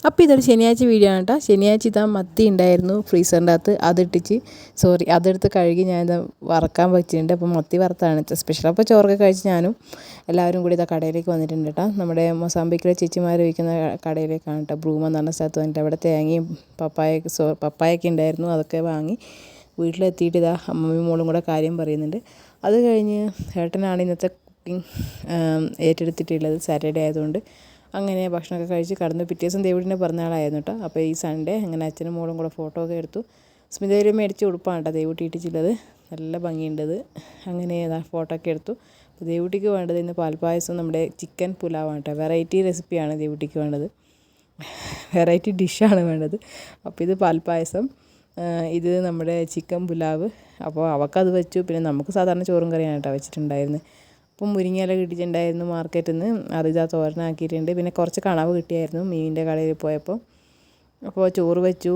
അപ്പോൾ ഇതൊരു ശനിയാഴ്ച വീഡിയോ ആണ് കേട്ടോ. ശനിയാഴ്ച ഇതാ മത്തി ഉണ്ടായിരുന്നു ഫ്രീസറിൻ്റെ അകത്ത്, അതെടുത്ത് കഴുകി ഞാനിത് വറക്കാൻ വെച്ചിട്ടുണ്ട്. അപ്പോൾ മത്തി വറുത്താണ് സ്പെഷ്യൽ. അപ്പോൾ ചോറൊക്കെ കഴിച്ച് ഞാനും എല്ലാവരും കൂടി ഇതാ കടയിലേക്ക് വന്നിട്ടുണ്ട് കേട്ടോ. നമ്മുടെ മൊസാമ്പിക്കിലെ ചേച്ചിമാർ വയ്ക്കുന്ന കടയിലേക്കാണ് കേട്ടോ. ബ്രൂമ എന്ന് പറഞ്ഞ സ്ഥലത്ത് വന്നിട്ട് അവിടെ തേങ്ങയും പപ്പായൊക്കെ ഉണ്ടായിരുന്നു. അതൊക്കെ വാങ്ങി വീട്ടിലെത്തിയിട്ട് ഇതാ അമ്മയും മോളും കൂടെ കാര്യം പറയുന്നുണ്ട്. അത് കഴിഞ്ഞ് ഏട്ടനാണ് ഇന്നത്തെ കുക്കിംഗ് ഏറ്റെടുത്തിട്ടുള്ളത്. സാറ്റർഡേ ആയതുകൊണ്ട് അങ്ങനെ ഭക്ഷണമൊക്കെ കഴിച്ച് കടന്നു. പിറ്റേ ദിവസം ദേവുട്ടിൻ്റെ പിറന്നാളായിരുന്നു കേട്ടോ. അപ്പോൾ ഈ സൺഡേ അങ്ങനെ അച്ഛനും മോളും കൂടെ ഫോട്ടോ ഒക്കെ എടുത്തു. സ്മിതയിൽ മേടിച്ച് ഉടുപ്പാണ് കേട്ടോ ദേവുട്ടി ഇട്ടിട്ടുള്ളത്. നല്ല ഭംഗിയുണ്ടത്. അങ്ങനെ ഫോട്ടോ ഒക്കെ എടുത്തു. അപ്പോൾ ദേവുട്ടിക്ക് വേണ്ടത് ഇന്ന് പാൽപ്പായസം, നമ്മുടെ ചിക്കൻ പുലാവാണ് കേട്ടോ. വെറൈറ്റി റെസിപ്പിയാണ് ദേവുട്ടിക്ക് വേണ്ടത്, വെറൈറ്റി ഡിഷാണ് വേണ്ടത്. അപ്പോൾ ഇത് പാൽപ്പായസം, ഇത് നമ്മുടെ ചിക്കൻ പുലാവ്. അപ്പോൾ അവൾക്കത് വെച്ചു. പിന്നെ നമുക്ക് സാധാരണ ചോറും കറിയാണ് കേട്ടോ വെച്ചിട്ടുണ്ടായിരുന്നത്. അപ്പം മുരിങ്ങയില കിട്ടിയിട്ടുണ്ടായിരുന്നു മാർക്കറ്റിൽ നിന്ന്, അതിതാ തോരനാക്കിയിട്ടുണ്ട്. പിന്നെ കുറച്ച് കണവ് കിട്ടിയായിരുന്നു മീനിൻ്റെ കടയിൽ പോയപ്പോൾ. അപ്പോൾ ചോറ് വെച്ചു,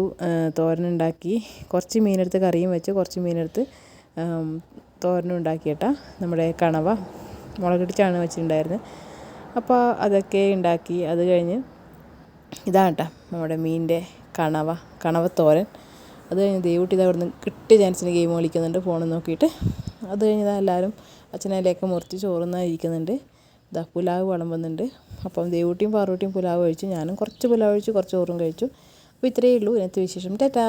തോരനുണ്ടാക്കി, കുറച്ച് മീനെടുത്ത് കറിയും വെച്ചു, കുറച്ച് മീനെടുത്ത് തോരനും ഉണ്ടാക്കിയിട്ടാ. നമ്മുടെ കണവ മുളകിട്ടിച്ചാണ് വെച്ചിട്ടുണ്ടായിരുന്നത്. അപ്പോൾ അതൊക്കെ ഉണ്ടാക്കി. അത് കഴിഞ്ഞ് ഇതാണ് കേട്ടോ നമ്മുടെ മീനിൻ്റെ കണവത്തോരൻ. അത് കഴിഞ്ഞ് ദേവുട്ടി ഇത് അവിടെ നിന്ന് കിട്ടിയ ചാൻസിന് ഗെയിം കളിക്കുന്നുണ്ട് ഫോണിൽ നോക്കിയിട്ട്. അത് കഴിഞ്ഞ് എല്ലാവരും അച്ഛനയിലേക്ക് മുറിച്ച് ചോറുന്നാൻ ഇരിക്കുന്നുണ്ട്. ഇതാ പുലാവ് വിളമ്പുന്നുണ്ട്. അപ്പം ദേവുട്ടിയും പാറൂട്ടിയും പുലാവ് കഴിച്ചു, ഞാനും കുറച്ച് പുലാവ് കഴിച്ചു, കുറച്ച് ചോറും കഴിച്ചു. അപ്പോൾ ഇത്രയേ ഉള്ളൂ ഇന്നത്തെ വിശേഷം. ടാറ്റാ.